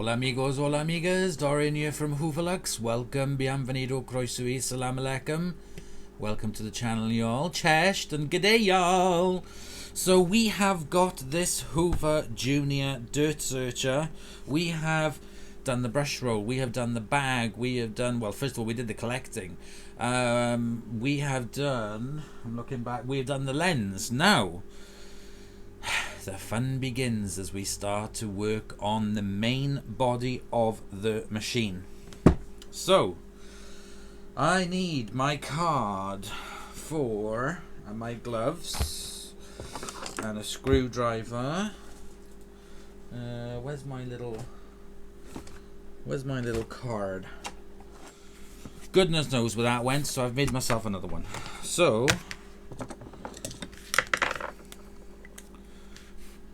Hola amigos, hola amigas, Dorian here from Hoover. Welcome, bienvenido, croeso, salam alaikum. Welcome to the channel, y'all. Chesht and g'day, y'all. So we have got this Hoover Junior Dirtsearcher. We have done the brush roll, we have done the bag, we have done, well, first of all, we did the collecting. We have done, I'm looking back, we have done the lens. Now, the fun begins as we start to work on the main body of the machine. So, I need my card for my gloves and a screwdriver. Where's my little card? Goodness knows where that went, so I've made myself another one. So,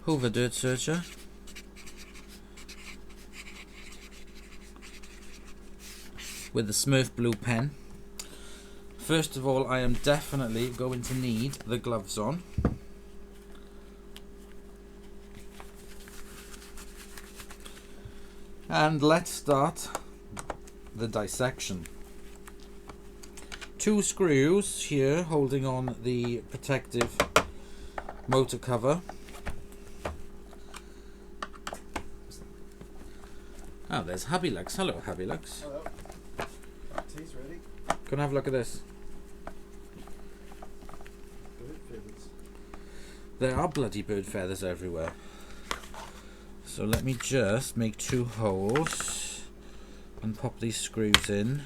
Hoover Dirtsearcher. With the Smurf blue pen. First of all, I am definitely going to need the gloves on. And let's start the dissection. 2 screws here holding on the protective motor cover. Oh, there's Hubby Lux. Hello, Hubby Lux. Hello. Tea's ready. Can I have a look at this? Bird feathers. There are bloody bird feathers everywhere. So let me just make 2 holes and pop these screws in.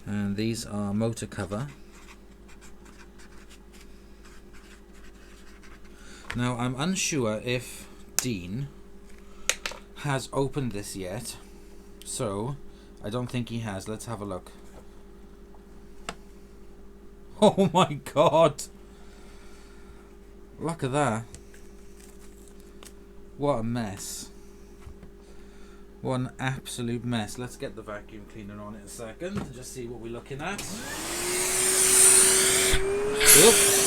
And these are motor cover. Now I'm unsure if Dean has opened this yet, so I don't think he has. Let's have a look. Oh my god! Look at that. What a mess. What an absolute mess. Let's get the vacuum cleaner on in a second and just see what we're looking at. Oops.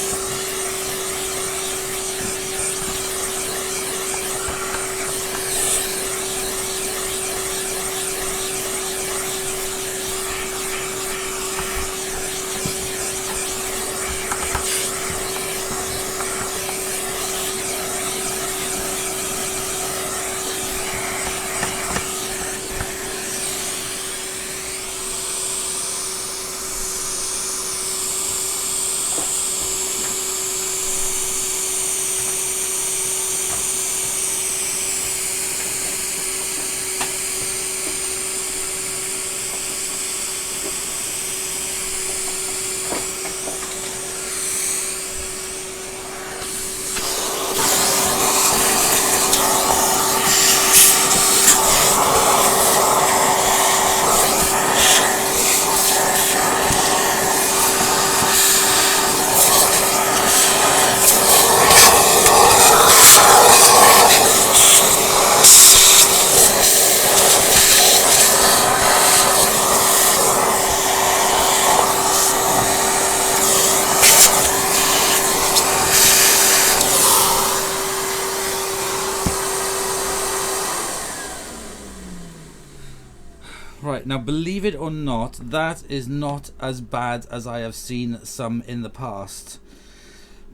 Right, now believe it or not, that is not as bad as I have seen some in the past.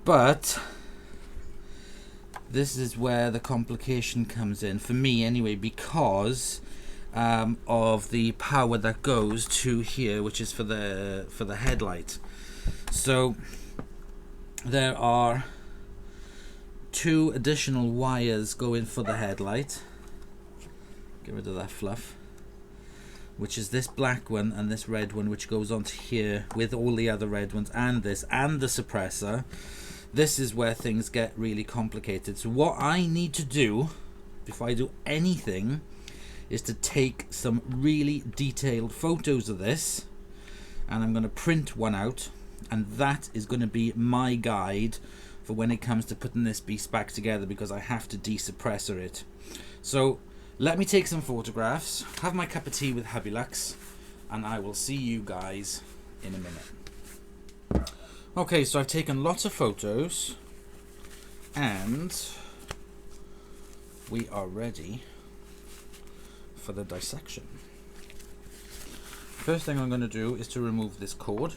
But this is where the complication comes in, for me anyway, because of the power that goes to here, which is for the headlight. So there are 2 additional wires going for the headlight. Get rid of that fluff. Which is this black one and this red one, which goes onto here with all the other red ones and this and the suppressor. This is where things get really complicated. So what I need to do before I do anything is to take some really detailed photos of this, and I'm going to print one out, and that is going to be my guide for when it comes to putting this beast back together, because I have to desuppressor it. So let me take some photographs, have my cup of tea with Hubby Lux, and I will see you guys in a minute. Okay, so I've taken lots of photos, and we are ready for the dissection. First thing I'm going to do is to remove this cord.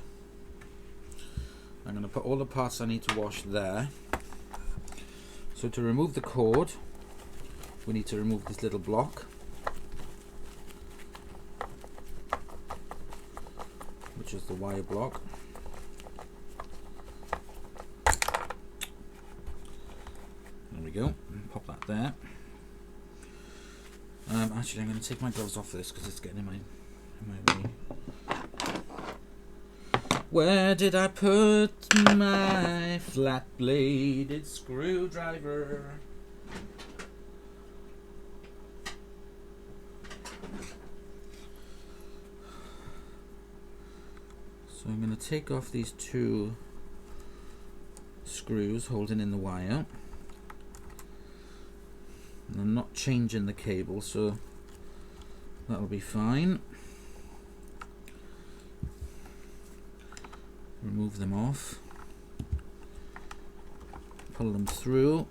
I'm going to put all the parts I need to wash there. So to remove the cord, we need to remove this little block, which is the wire block. There we go, pop that there. Actually, I'm going to take my gloves off this because it's getting in my way. Where did I put my flat-bladed screwdriver? So I'm going to take off these two screws holding in the wire. And I'm not changing the cable, so that'll be fine. Remove them off, pull them through,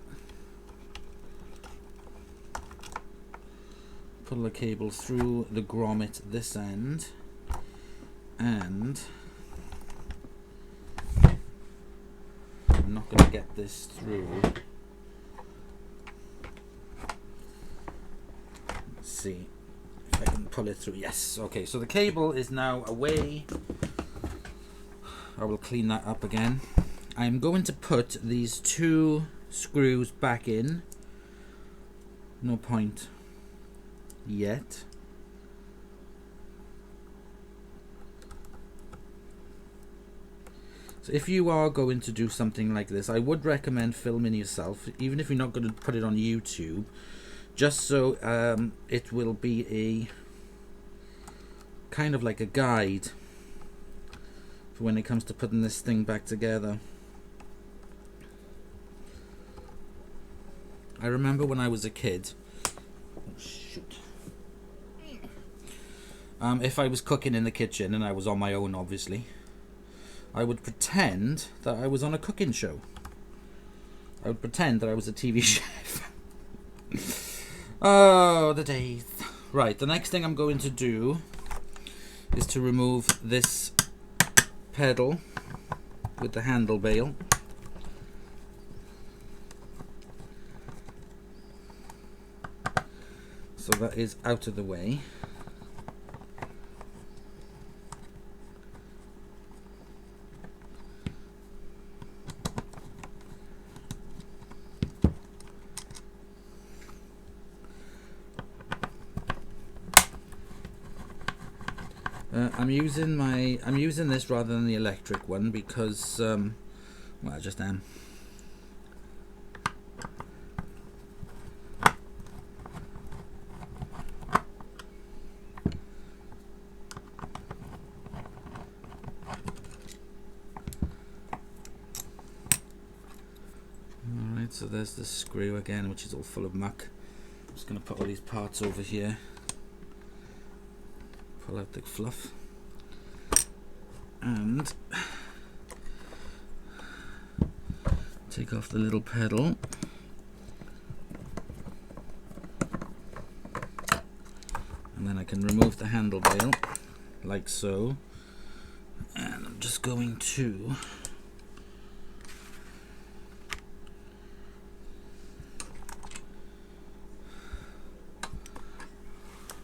pull the cable through the grommet this end, and I'm not going to get this through. Let's see if I can pull it through. Yes, okay, so the cable is now away. I will clean that up again. I'm going to put these two screws back in. No point yet. So if you are going to do something like this, I would recommend filming yourself, even if you're not going to put it on YouTube, just so it will be a kind of like a guide when it comes to putting this thing back together. I remember when I was a kid, oh shoot, if I was cooking in the kitchen and I was on my own, obviously, I would pretend that I was on a cooking show. I would pretend that I was a TV chef. Oh, the days. Right, the next thing I'm going to do is to remove this pedal with the handle bail. So that is out of the way. I'm using this rather than the electric one because well, I just am. Alright, so there's the screw again, which is all full of muck. I'm just going to put all these parts over here. Pull out the fluff. And take off the little pedal. And then I can remove the handle bail, like so. And I'm just going to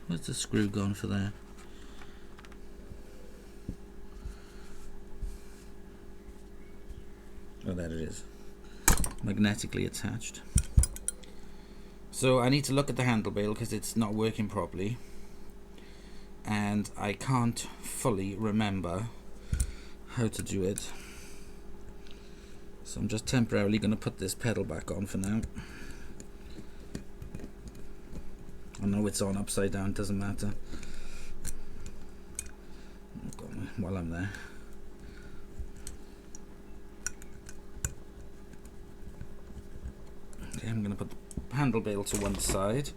where's the screw gone for there? Oh, there it is, magnetically attached. So I need to look at the handle bail because it's not working properly, and I can't fully remember how to do it. So I'm just temporarily going to put this pedal back on for now. I know it's on upside down, doesn't matter. While I'm there. Okay, I'm going to put the handle bail to one side.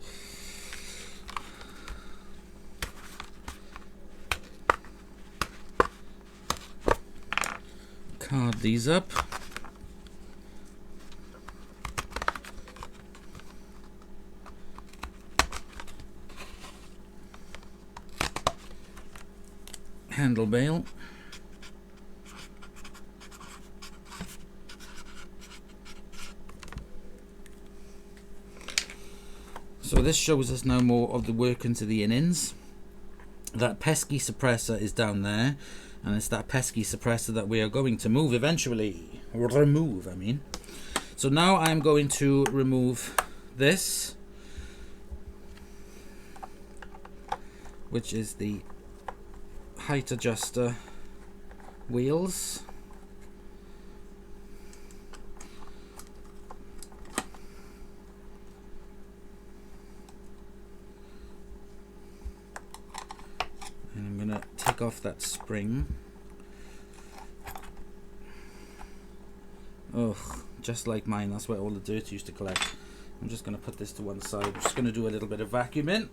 Card these up. handle bail. So this shows us now more of the work into the innings. That pesky suppressor is down there, and it's that pesky suppressor that we are going to move eventually. Remove, I mean. So now I'm going to remove this, which is the height adjuster wheels. And I'm going to take off that spring. Ugh, just like mine, that's where all the dirt used to collect. I'm just going to put this to one side. I'm just going to do a little bit of vacuuming.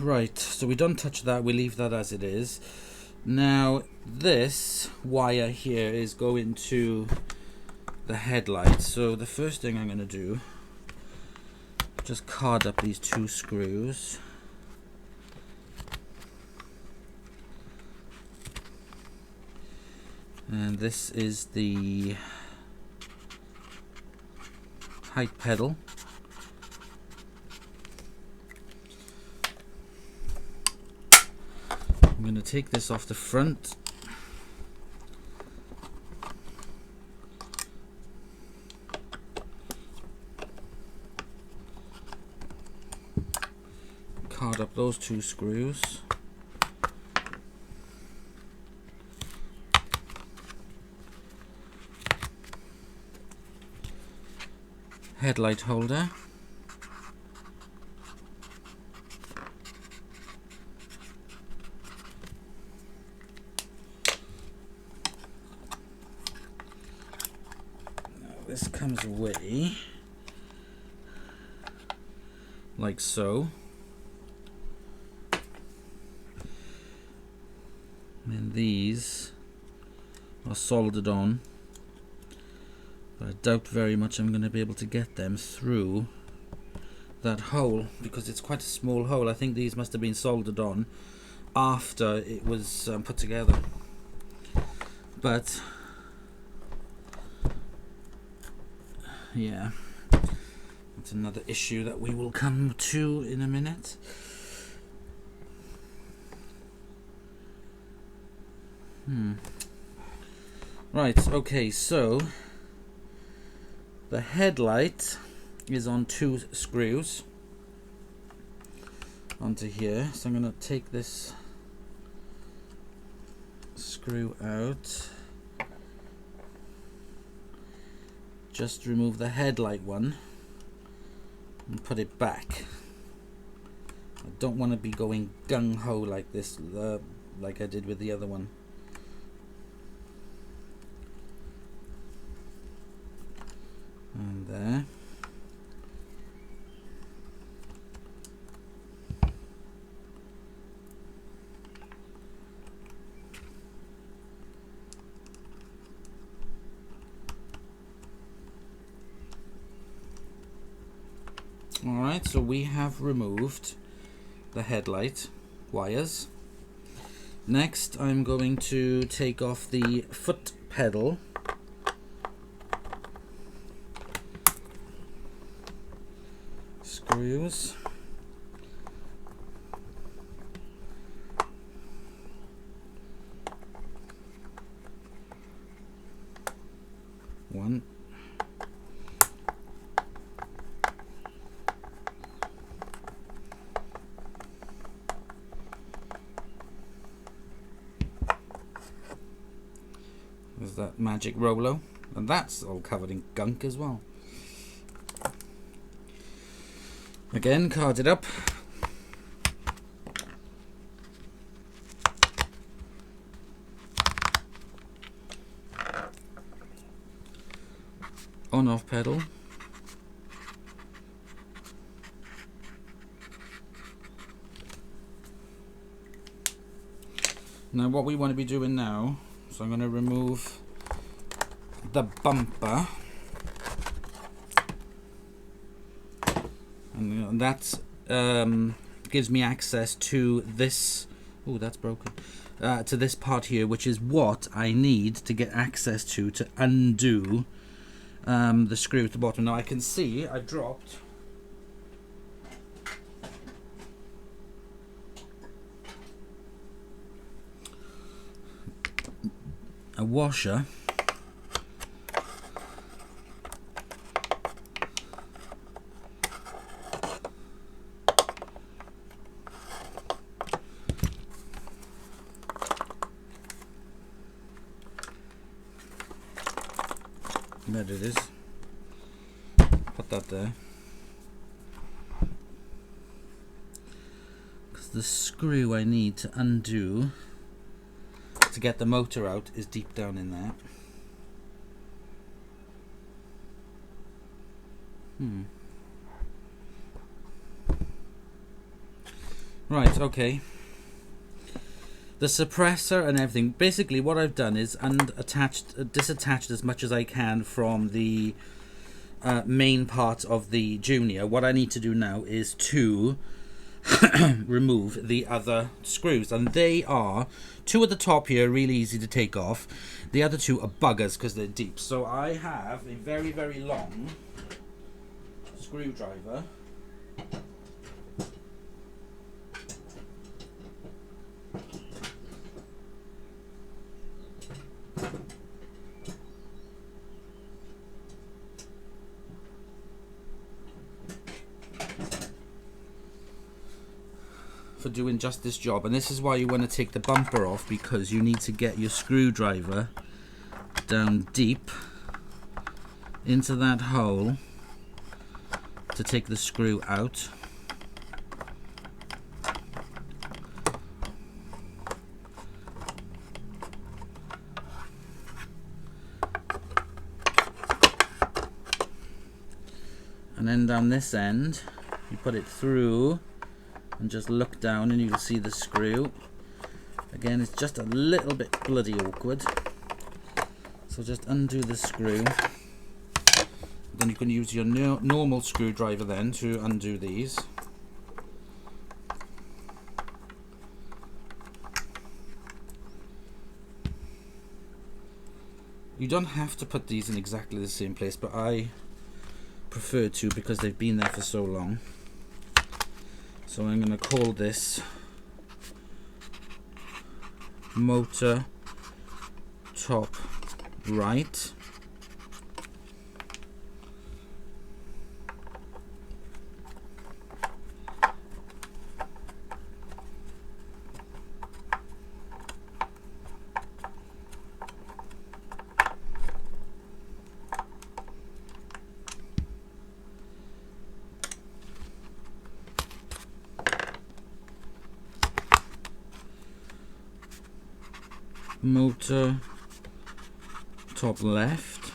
Right, so we don't touch that, we leave that as it is. Now this wire here is going to the headlight, so the first thing I'm going to do, just card up these two screws. And this is the height pedal. I'm going to take this off the front. Card up those two screws. Headlight holder. This comes away like so, and these are soldered on, but I doubt very much I'm going to be able to get them through that hole because it's quite a small hole. I think these must have been soldered on after it was put together, but yeah, that's another issue that we will come to in a minute. Right, okay, so the headlight is on two screws onto here, so I'm going to take this screw out. Just remove the headlight one and put it back. I don't want to be going gung-ho like this, like I did with the other one. And there. Alright, so we have removed the headlight wires. Next, I'm going to take off the foot pedal. Screws. One. There's that magic Rolo, and that's all covered in gunk as well. Again, carded up. On-off pedal. Now what we want to be doing now, so I'm going to remove the bumper, and that gives me access to this, oh that's broken, to this part here, which is what I need to get access to undo the screw at the bottom. Now I can see I dropped a washer there it is. Put that there. Because the screw I need to undo to get the motor out is deep down in there. Right, okay. The suppressor and everything. Basically what I've done is disattached as much as I can from the main part of the Junior. What I need to do now is to remove the other screws, and they are two at the top here, really easy to take off. The other two are buggers because they're deep. So I have a very, very long screwdriver. For doing just this job, and this is why you want to take the bumper off, because you need to get your screwdriver down deep into that hole to take the screw out. And then down this end you put it through and just look down and you'll see the screw. Again, it's just a little bit bloody awkward, so just undo the screw. Then you can use your normal screwdriver then to undo these. You don't have to put these in exactly the same place, but I prefer to because they've been there for so long. So I'm going to call this motor top right. Motor top left.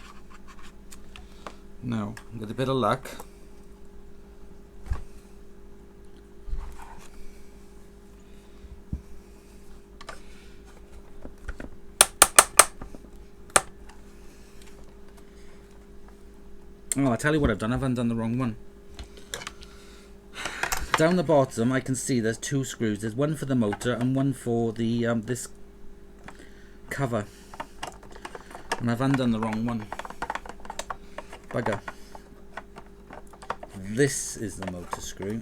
Now, with a bit of luck, oh, I'll tell you what I've done. I've undone the wrong one. Down the bottom I can see there's two screws. There's one for the motor and one for the this cover, and I've undone the wrong one. Bugger. This is the motor screw.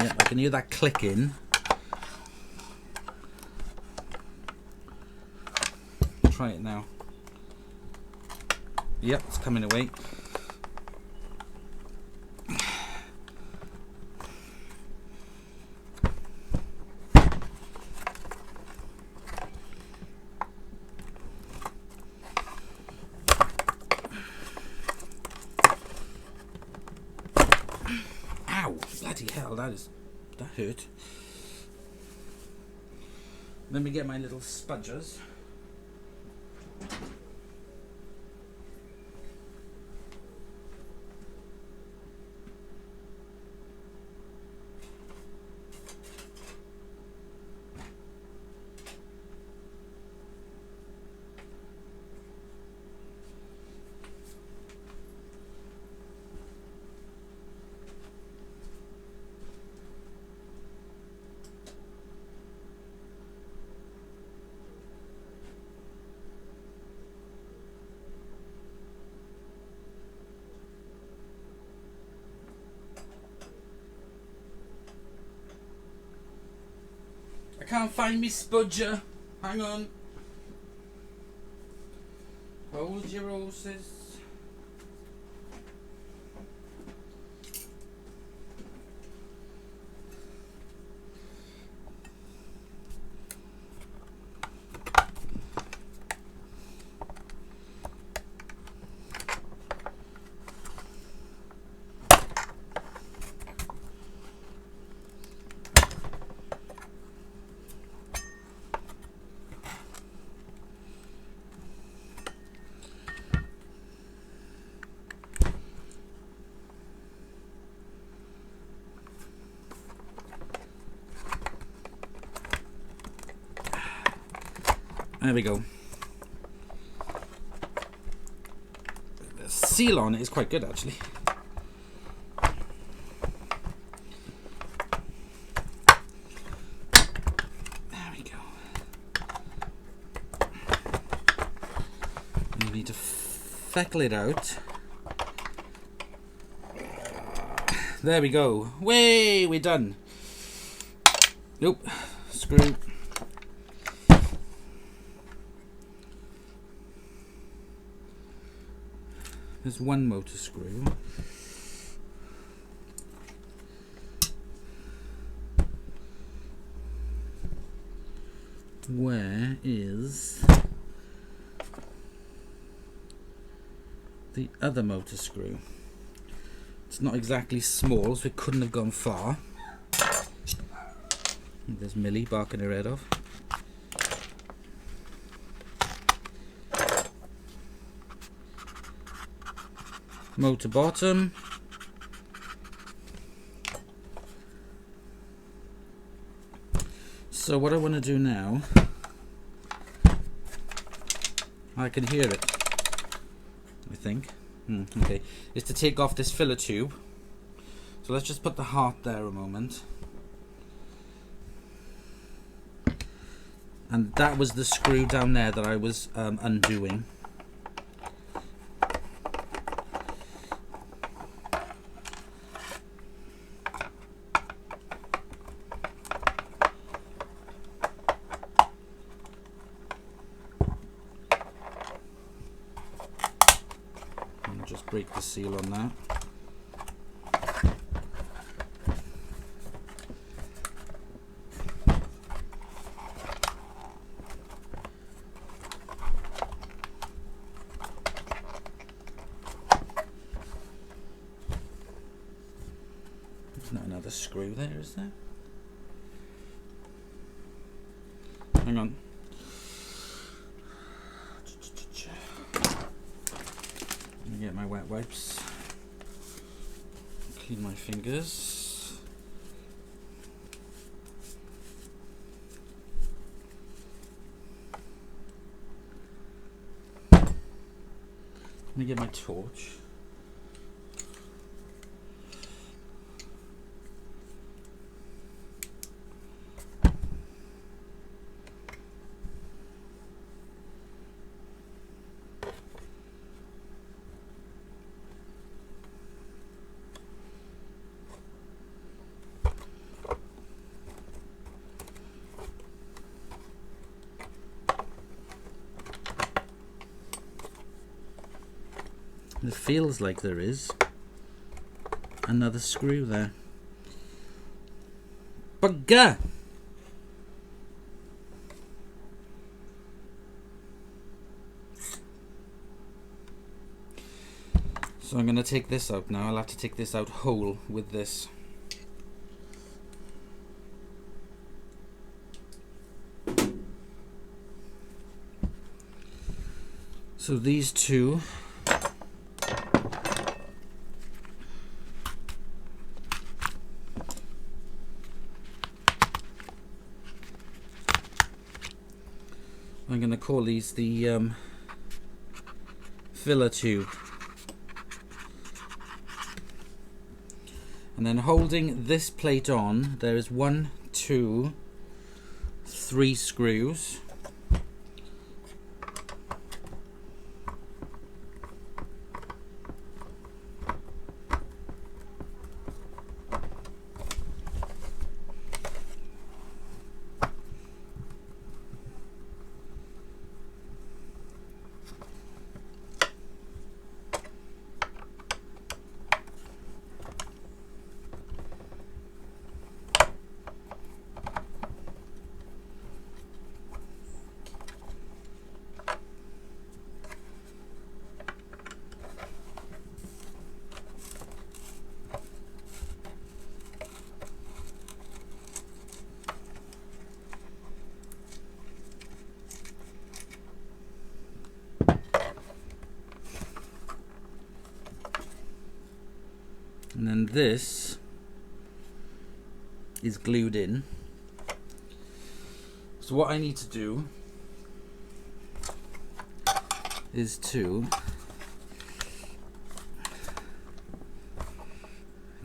Yep, I can hear that clicking. Try it now. Yep, it's coming away. that hurt. Let me get my little spudgers. I can't find me spudger. Hang on. Hold your horses. There we go. The seal on it is quite good, actually. There we go. You need to feckle it out. There we go. Way, we're done. Nope. Screw. There's one motor screw. Where is the other motor screw? It's not exactly small, so it couldn't have gone far. There's Millie barking her head off. Motor bottom. So what I want to do now, I can hear it, I think. Okay, is to take off this filler tube. So let's just put the heart there a moment. And that was the screw down there that I was undoing. Just break the seal on that. There's not another screw there, is there? Hang on. Get my wet wipes, clean my fingers. Let me get my torch. It feels like there is another screw there. Bugger! So I'm going to take this out now. I'll have to take this out whole with this. So these two I'm going to call these the filler tube. And then holding this plate on, there is 1, 2, 3 screws. And then this is glued in. So what I need to do is to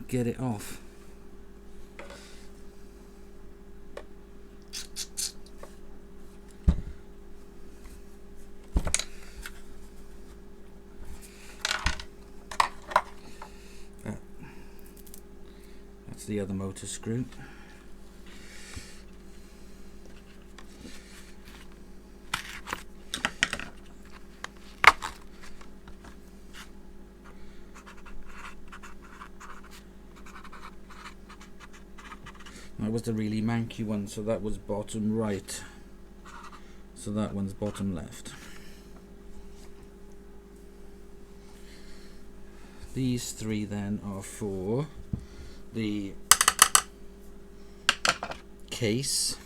get it off. That's the other motor screw. That was the really manky one, so that was bottom right. So that one's bottom left. These three then are for the case.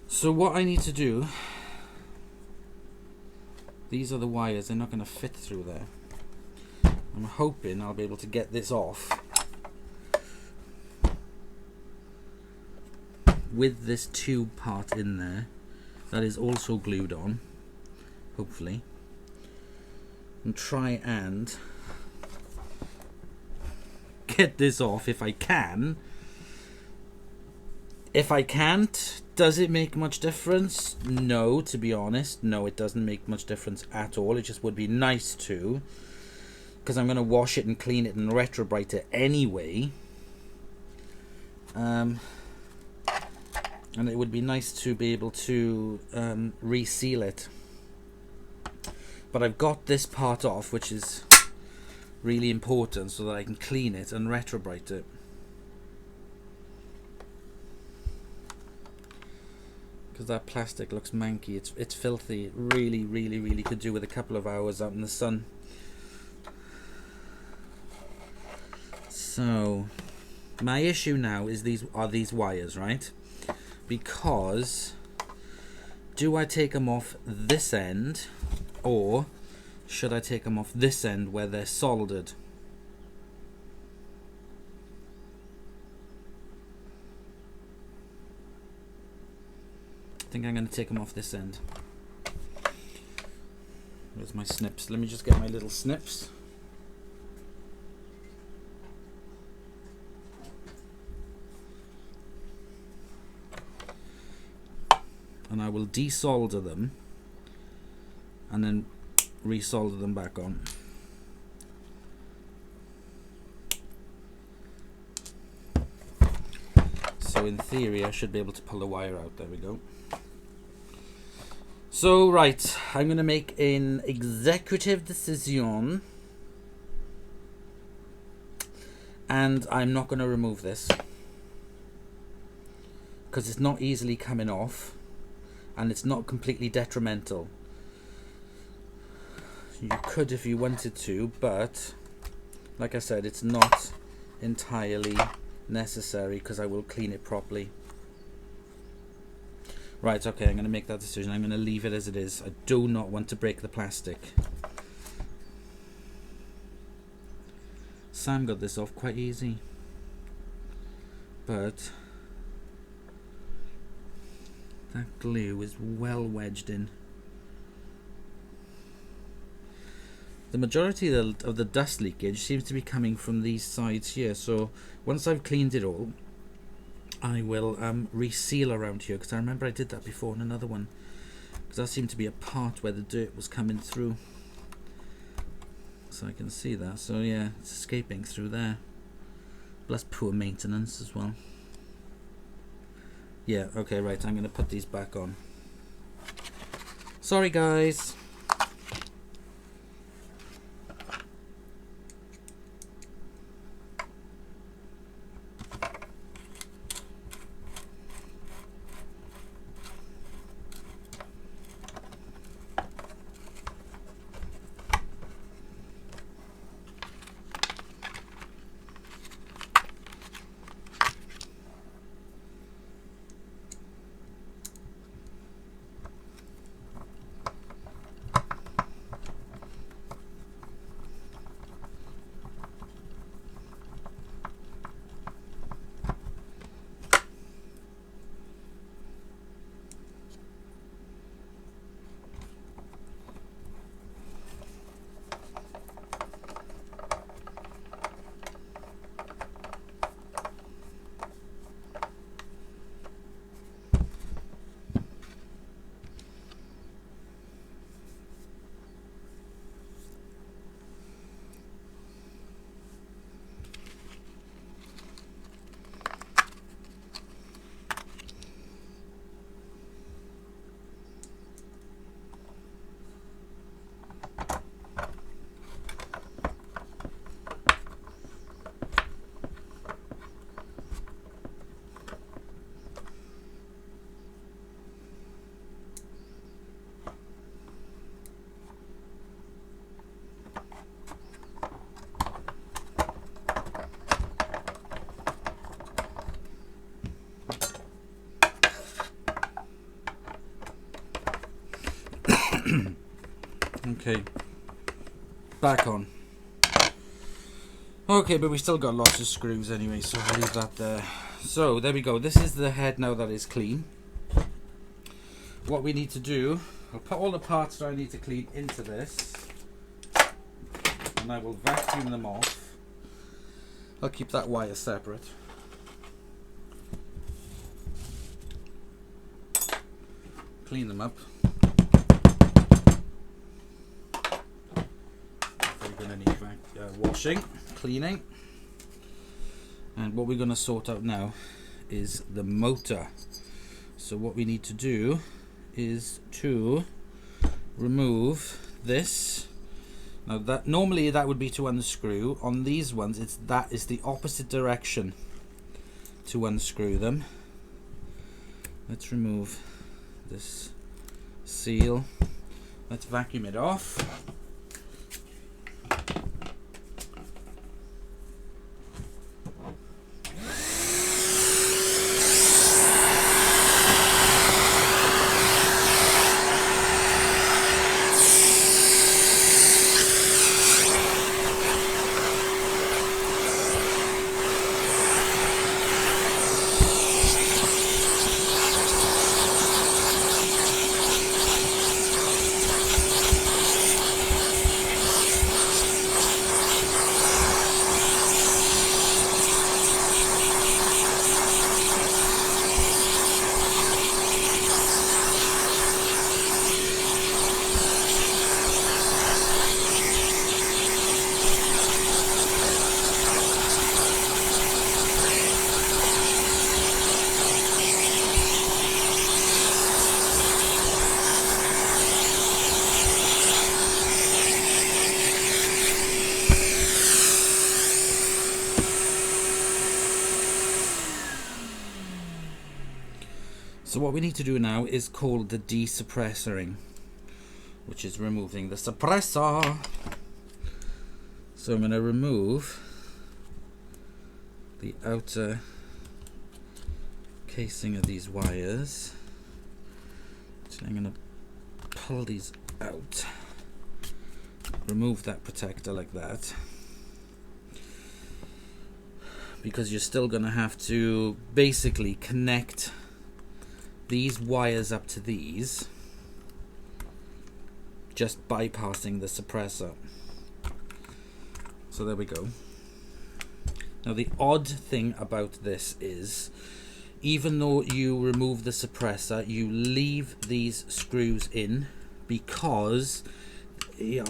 So what I need to do, these are the wires, they're not going to fit through there. I'm hoping I'll be able to get this off with this tube part in there that is also glued on, hopefully, and try and get this off if I can. If I can't, does it make much difference? No, to be honest. No, it doesn't make much difference at all. It just would be nice to, because I'm going to wash it and clean it and retrobrite it anyway. And it would be nice to be able to reseal it. But I've got this part off, which is really important, so that I can clean it and retrobrite it. Because that plastic looks manky, it's filthy. It really could do with a couple of hours out in the sun. So my issue now is these wires, right? Because do I take them off this end, or should I take them off this end where they're soldered? I think I'm going to take them off this end. Where's my snips? Let me just get my little snips. And I will desolder them and then resolder them back on. So in theory I should be able to pull the wire out. There we go. So right, I'm going to make an executive decision, and I'm not going to remove this. because it's not easily coming off and it's not completely detrimental. You could if you wanted to, but like I said, it's not entirely necessary because I will clean it properly. Right, okay, I'm going to make that decision. I'm going to leave it as it is. I do not want to break the plastic. Sam got this off quite easy, but that glue is well wedged in. The majority of the dust leakage seems to be coming from these sides here, so once I've cleaned it all, I will reseal around here, because I remember I did that before in another one, because that seemed to be a part where the dirt was coming through, so I can see that. So yeah, it's escaping through there, plus poor maintenance as well. Yeah, okay, right, I'm going to put these back on. Sorry guys. Okay, back on. Okay, but we still got lots of screws anyway, so I'll leave that there. So there we go, this is the head now that is clean. What we need to do, I'll put all the parts that I need to clean into this, and I will vacuum them off. I'll keep that wire separate. Clean them up. We're going to need washing, cleaning, and what we're going to sort out now is the motor. So what we need to do is to remove this. Now that normally that would be to unscrew. On these ones, that is the opposite direction to unscrew them. Let's remove this seal. Let's vacuum it off. So what we need to do now is called the desuppressoring, which is removing the suppressor. So I'm going to remove the outer casing of these wires. So I'm going to pull these out, remove that protector like that, because you're still going to have to basically connect these wires up to these, just bypassing the suppressor. So there we go. Now the odd thing about this is, even though you remove the suppressor, you leave these screws in because they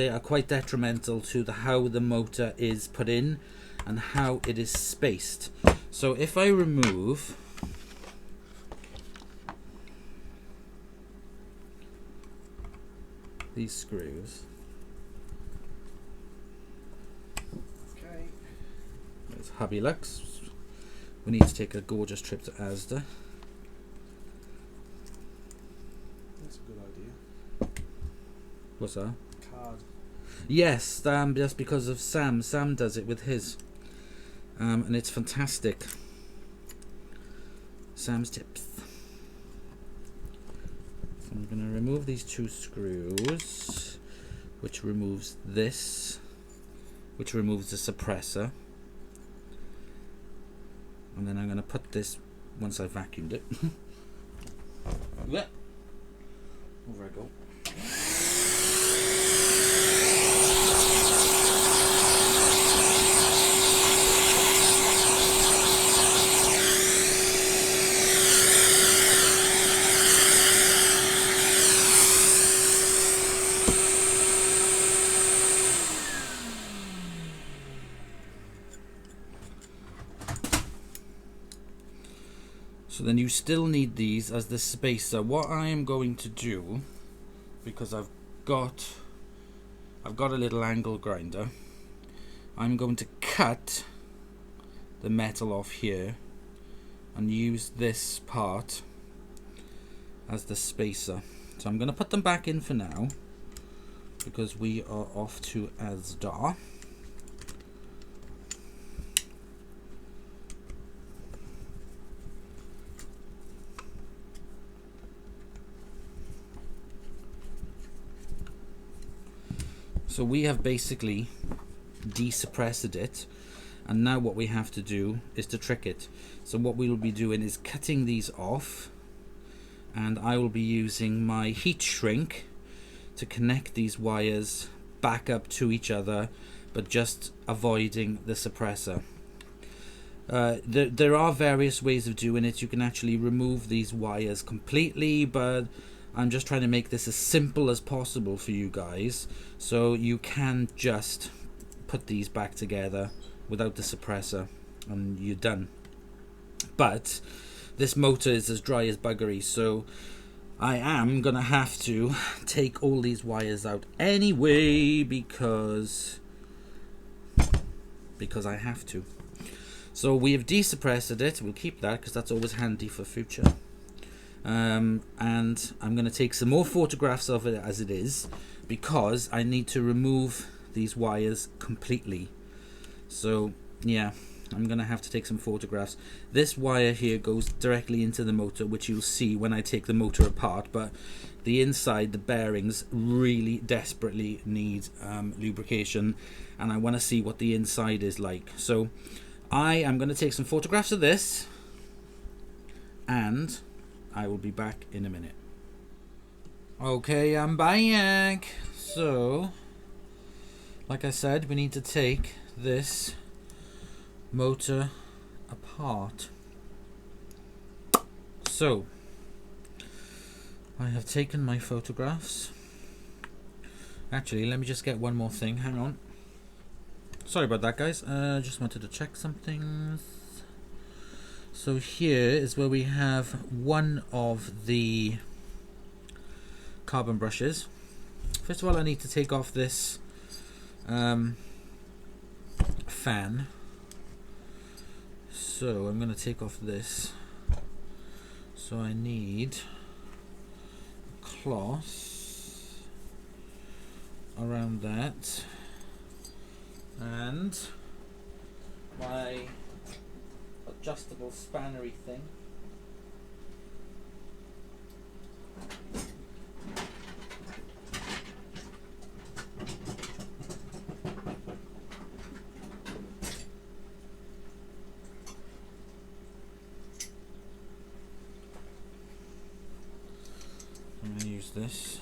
are quite detrimental to how the motor is put in and how it is spaced. So if I remove these screws, Okay. there's Hubby Lux. We need to take a gorgeous trip to Asda. That's a good idea. What's that? Card. Yes, just because of Sam. Sam does it with his. And it's fantastic. Sam's tips. So I'm going to remove these two screws, which removes this, which removes the suppressor. And then I'm going to put this, once I've vacuumed it. Over I go. So then you still need these as the spacer. What I am going to do, because I've got a little angle grinder, I'm going to cut the metal off here and use this part as the spacer. So I'm going to put them back in for now, because we are off to Asda. So we have basically desuppressed it, and now what we have to do is to trick it. So what we will be doing is cutting these off, and I will be using my heat shrink to connect these wires back up to each other, but just avoiding the suppressor. There are various ways of doing it. You can actually remove these wires completely, but I'm just trying to make this as simple as possible for you guys, so you can just put these back together without the suppressor and you're done. But this motor is as dry as buggery, so I am gonna have to take all these wires out anyway, because I have to. So we have desuppressed it. We'll keep that because that's always handy for future. And I'm going to take some more photographs of it as it is, because I need to remove these wires completely. So yeah, I'm going to have to take some photographs. This wire here goes directly into the motor, which you'll see when I take the motor apart, but the inside, the bearings, really desperately need lubrication, and I want to see what the inside is like. So I am going to take some photographs of this, and I will be back in a minute. Okay, I'm back. So, like I said, we need to take this motor apart. So, I have taken my photographs. Actually, let me just get one more thing. Hang on. Sorry about that, guys. Just wanted to check something. So here is where we have one of the carbon brushes. First of all, I need to take off this fan. So I'm going to take off this. So I need cloth around that and my adjustable spannery thing. I'm going to use this.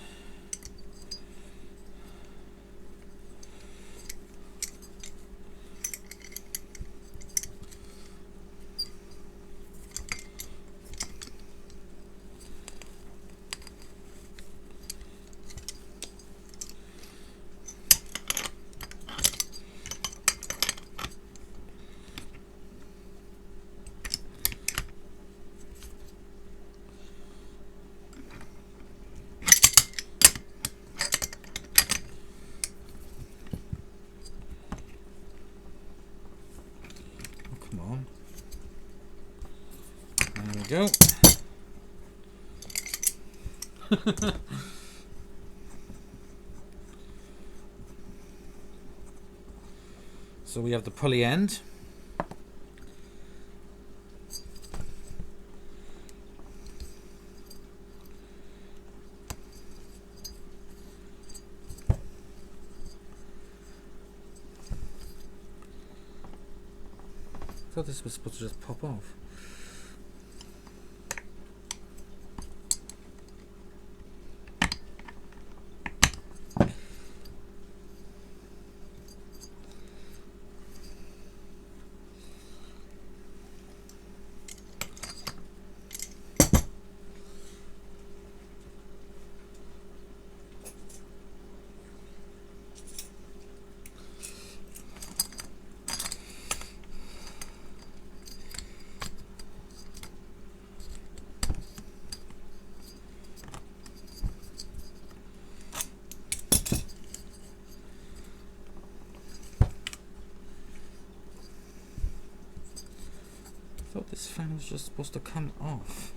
Come on. There we go. So we have the pulley end. I thought this was supposed to just pop off. I thought this fan was just supposed to come off.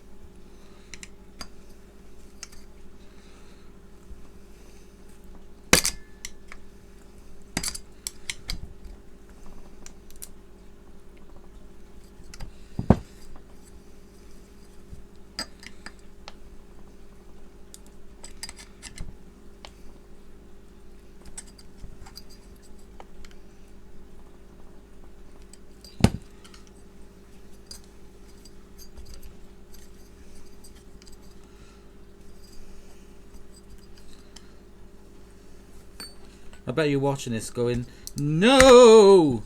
I bet you're watching this going, no!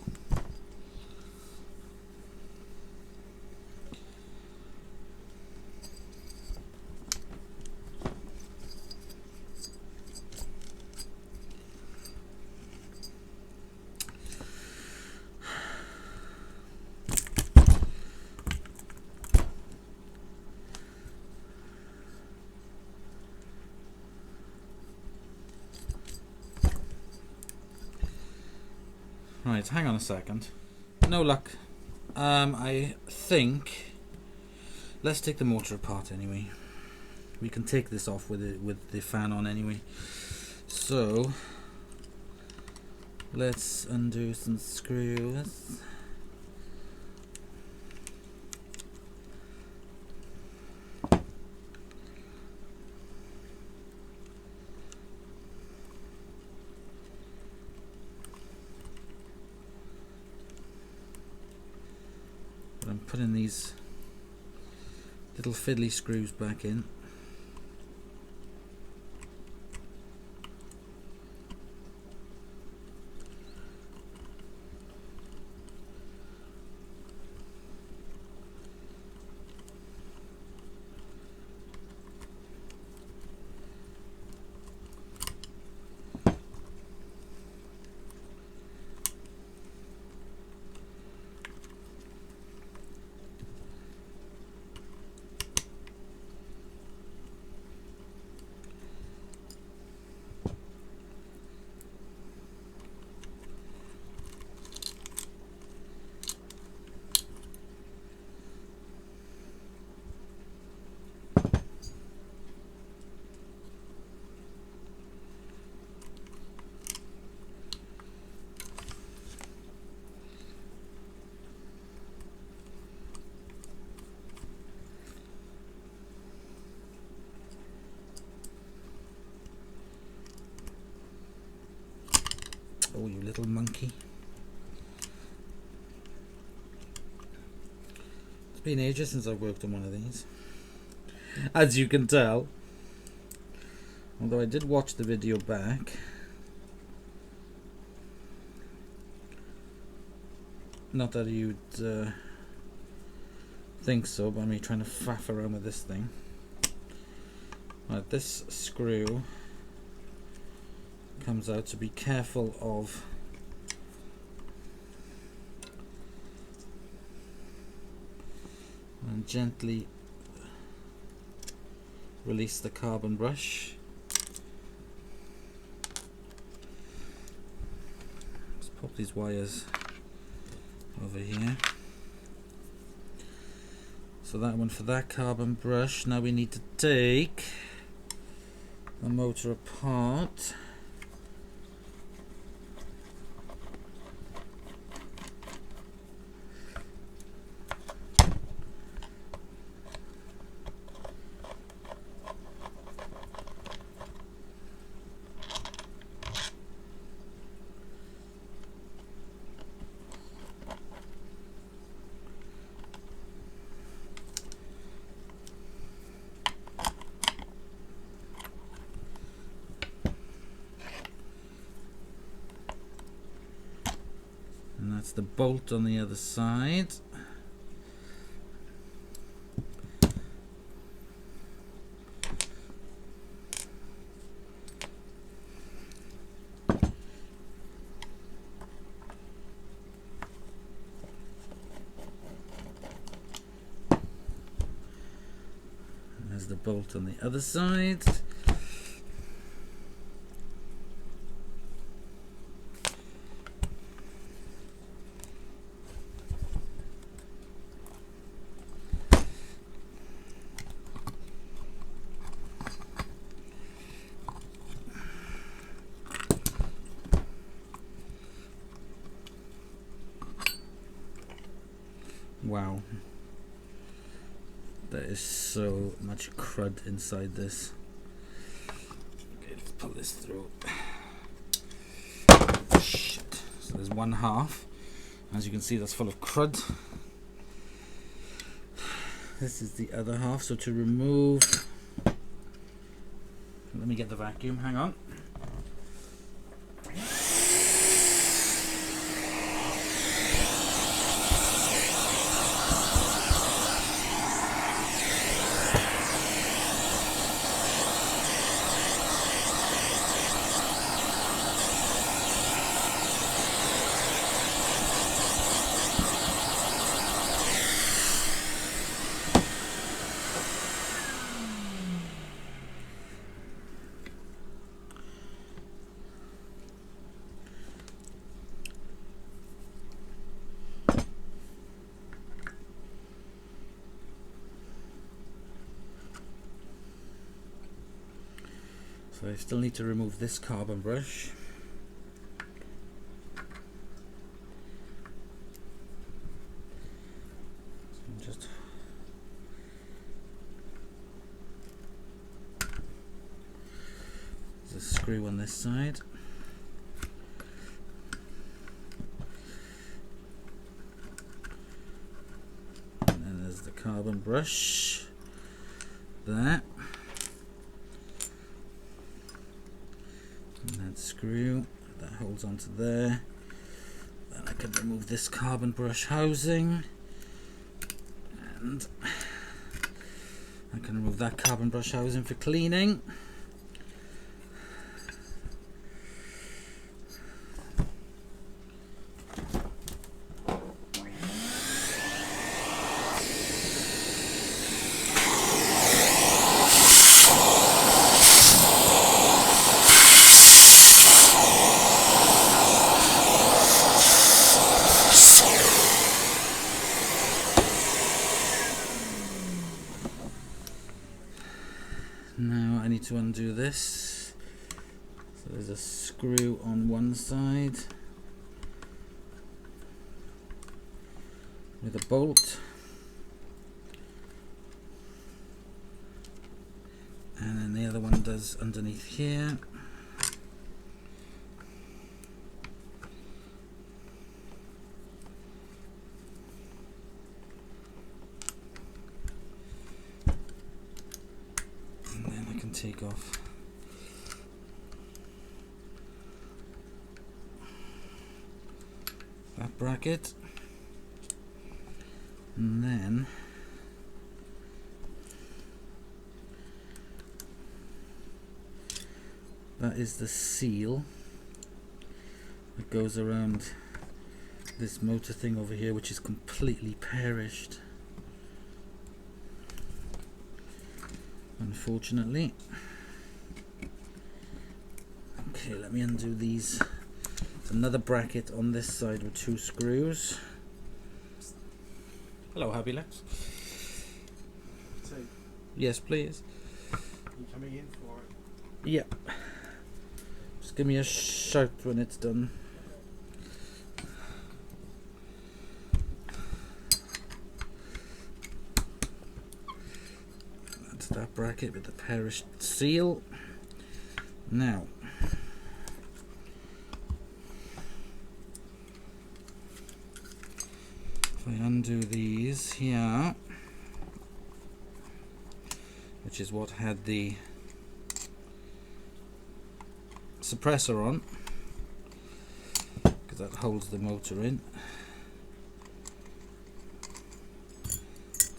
Right, hang on a second. No luck. I think let's take the motor apart anyway. We can take this off with the fan on anyway. So let's undo some screws. I'm putting these little fiddly screws back in. It's been ages since I've worked on one of these, as you can tell. Although I did watch the video back. Not that you'd think so, by me trying to faff around with this thing. Right, this screw comes out, to be careful of and gently release the carbon brush. Let's pop these wires over here. So that one for that carbon brush. Now we need to take the motor apart. And that's the bolt on the other side. And there's the bolt on the other side. Wow, there is so much crud inside this. Okay, let's pull this through. Shit. So there's one half. As you can see, that's full of crud. This is the other half. So to remove, let me get the vacuum, hang on. So I still need to remove this carbon brush. So just there's a screw on this side. And then there's the carbon brush there. Screw that holds onto there. Then I can remove this carbon brush housing, and I can remove that carbon brush housing for cleaning. Now I need to undo this. So there's a screw on one side with a bolt, and then the other one does underneath here. take off. That bracket, and then that is the seal that goes around this motor thing over here, which is completely perished, unfortunately. Okay, let me undo these. There's another bracket on this side with 2 screws. Hello, Hubby Lex. So, Yes, please. you coming in for it? Yep. Just give me a shout when it's done. That's that bracket with the perished seal. Now, if I undo these here, which is what had the suppressor on, because that holds the motor in.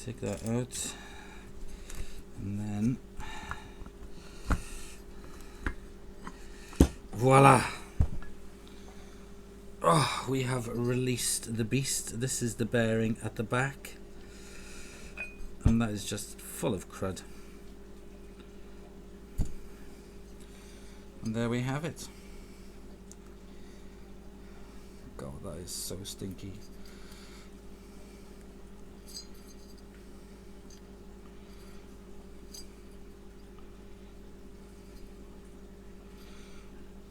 Take that out, and then voila! Oh, we have released the beast. This is the bearing at the back, and that is just full of crud. And there we have it. God, that is so stinky.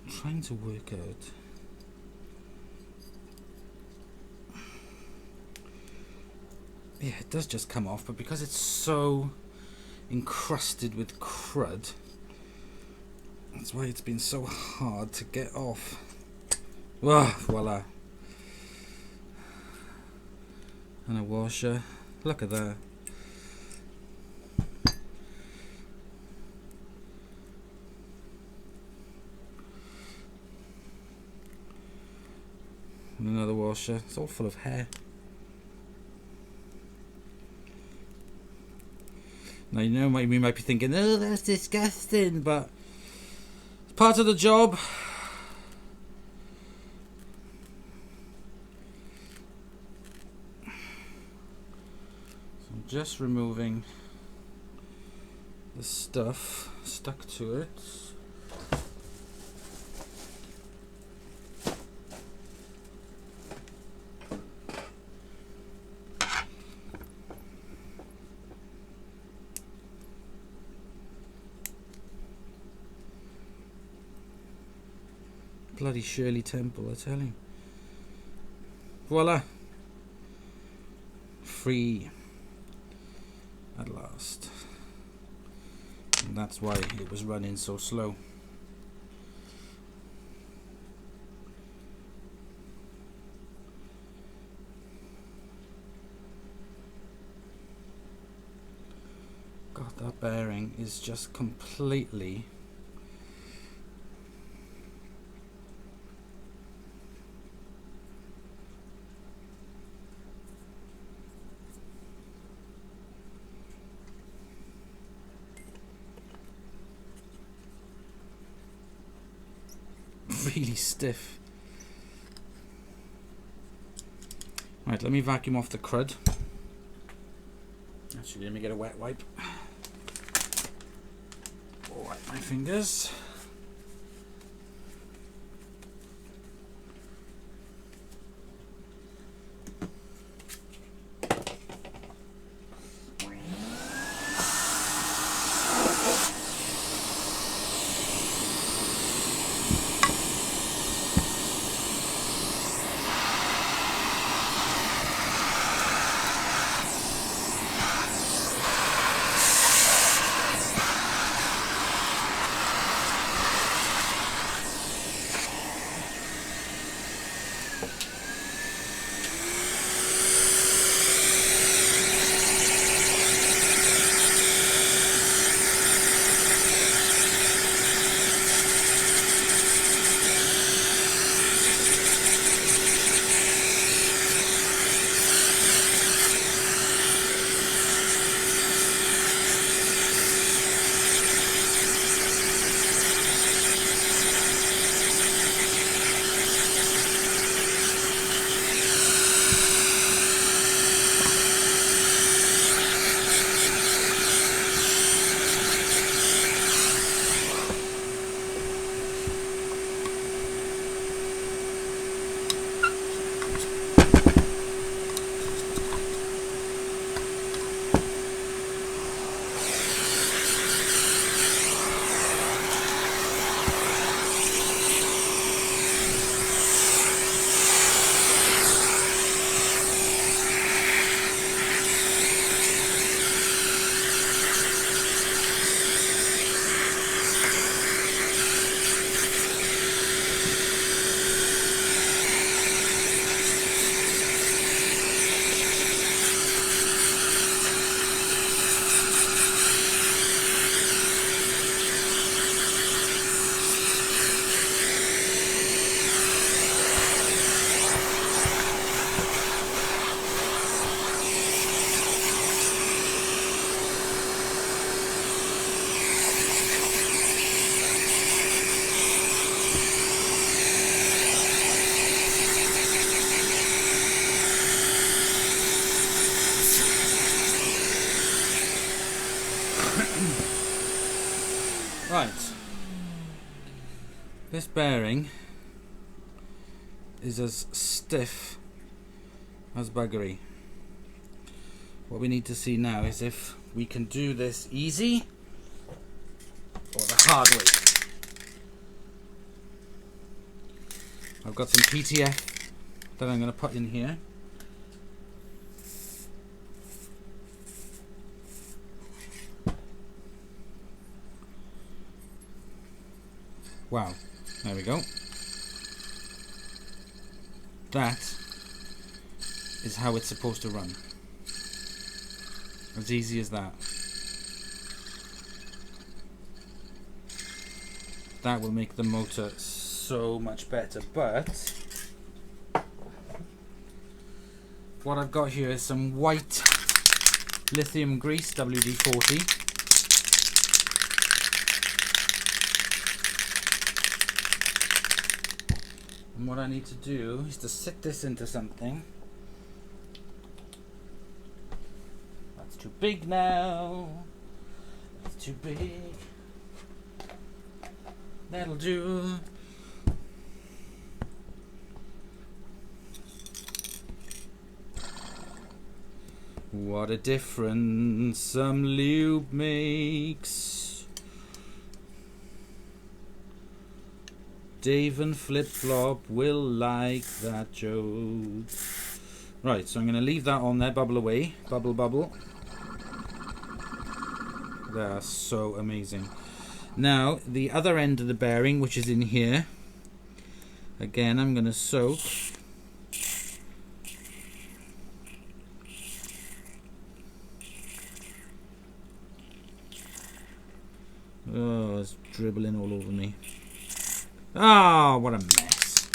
I'm trying to work out. Yeah, it does just come off, but because it's so encrusted with crud, that's why it's been so hard to get off. Ah, voila. And a washer. Look at that. And another washer. It's all full of hair. Now, you know, we might be thinking, oh, that's disgusting, but it's part of the job. So I'm just removing the stuff stuck to it. Bloody Shirley Temple, I tell you. Voila. Free at last. And that's why it was running so slow. God, that bearing is just completely really stiff. Right, let me vacuum off the crud. Actually, let me get a wet wipe. Wipe my fingers. Right. This bearing is as stiff as buggery. What we need to see now is if we can do this easy or the hard way. I've got some PTF that I'm going to put in here. Wow, there we go. That is how it's supposed to run. As easy as that. That will make the motor so much better, but what I've got here is some white lithium grease, WD-40. And what I need to do is to sit this into something. That's too big now. That's too big. That'll do. What a difference some lube makes. Dave and Flip Flop will like that joke. Right, so I'm going to leave that on there, bubble away. Bubble, bubble. That's so amazing. Now, the other end of the bearing, which is in here, again, I'm going to soak. Oh, it's dribbling all over me. Ah, what a mess.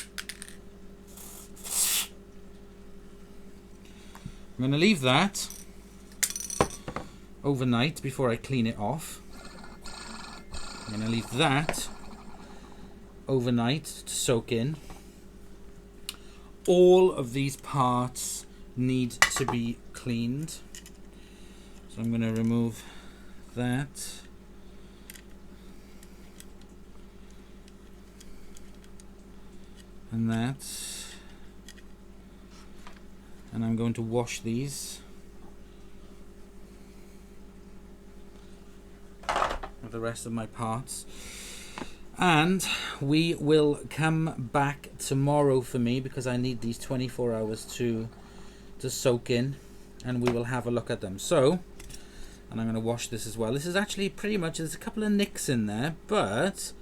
I'm going to leave that overnight before I clean it off. I'm going to leave that overnight to soak in. All of these parts need to be cleaned. So I'm going to remove that. And that, and I'm going to wash these with the rest of my parts, and we will come back tomorrow for me because I need these 24 hours to soak in, and we will have a look at them. So, and I'm going to wash this as well. This is actually pretty much, there's a couple of nicks in there, but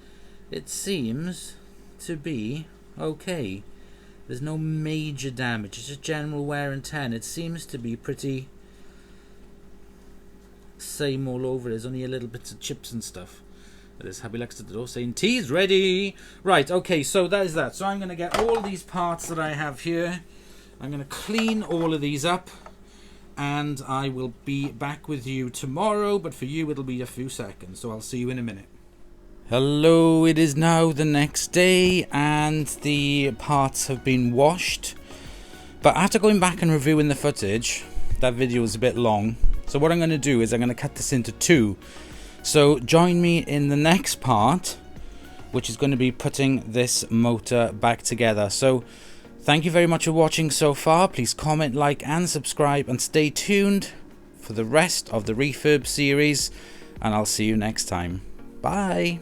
it seems to be okay. There's no major damage, it's just general wear and tear. It seems to be pretty same all over. There's only a little bits of chips and stuff. There's Happy Lex at the door saying tea's ready. Right, okay, so that is that. So I'm going to get all these parts that I have here. I'm going to clean all of these up, and I will be back with you tomorrow, but for you it'll be a few seconds, so I'll see you in a minute. Hello, it is now the next day and the parts have been washed, but after going back and reviewing the footage, that video was a bit long, so what I'm going to do is I'm going to cut this into two. So join me in the next part, which is going to be putting this motor back together. So thank you very much for watching so far. Please comment, like and subscribe, and stay tuned for the rest of the Refurb series, and I'll see you next time. Bye.